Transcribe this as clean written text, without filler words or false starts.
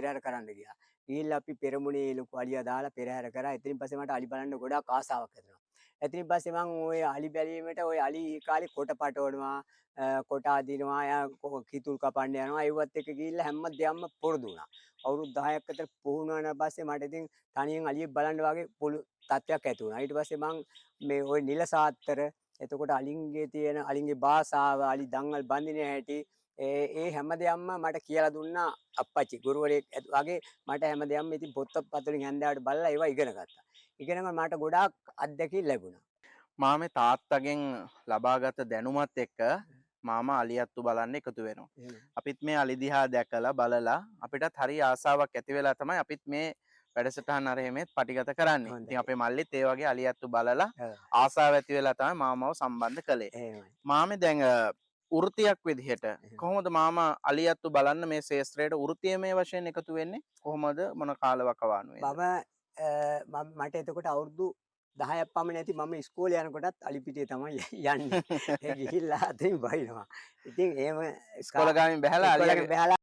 පෙරහැර කරන්න ගියා. ගිහිල්ලා අපි පෙරමුණේ ලොකු අලියා දාලා පෙරහැර කරා. එතනින් පස්සේ මට අලි බලන්න ගොඩාක් ආසාවක් හැදුනා. එතනින් පස්සේ මම ওই අලි බැලීමට ওই අලි කාලේ කොට පටවනවා, කොට අදිනවා, කිතුල් කපන්න යනවා. ඒවත් එක්ක ගිහිල්ලා හැමදේම පුරුදු වුණා. අවුරුදු 10ක් විතර පුහුණු වුණාට පස්සේ මට ඉතින් තනියෙන් අලියෙක් බලන්න වගේ පුළු තත්ත්වයක් ඇති වුණා. ඊට පස්සේ මං මේ ওই නිල සාත්‍තර එතකොට අලින්ගේ තියෙන අලින්ගේ භාෂාව, අලි දංගල් බඳින හැටි ඒ හැමදේම මට කියලා දුන්නා අප්පච්චි ගුරුවරයෙක් වගේ. මට හැමදේම ඉතින් පොත්පත්වලින් හැන්දෑවට බලලා ඒවා ඉගෙන ගත්තා. ඉගෙනගෙන මට ගොඩාක් අත්දැකීම් ලැබුණා. මාමේ තාත්තගෙන් ලබාගත දැනුමත් එක්ක මාමා අලියත්තු බලන්න එකතු වෙනවා. අපිත් මේ අලි දිහා දැකලා බලලා අපිටත් හරි ආසාවක් ඇති වෙලා තමයි අපිත් මේ වැඩසටහන අරෙමෙත් පටිගත කරන්නේ. ඉතින් අපේ මල්ලිත් ඒ වගේ අලියත්තු බලලා ආසාව ඇති වෙලා තමයි මාමව සම්බන්ධ කළේ. මාමේ දැන් වෘත්තියක් විදිහට කොහොමද මාමා අලියත්තු බලන්න මේ ශාස්ත්‍රයට වෘත්තියමය වශයෙන් එකතු වෙන්නේ? කොහොමද මොන කාලවකවානුවේද? මට එතකොට අවුරුදු 10ක් පමණ ඇති. මම ඉස්කෝලේ යනකොටත් අලිපිටියේ තමයි යන්නේ. ඒ ගිහිල්ලා අතින් බහිනවා. ඉතින් එහෙම ඉස්කෝල ගාමින් බැහැලා අලියගේ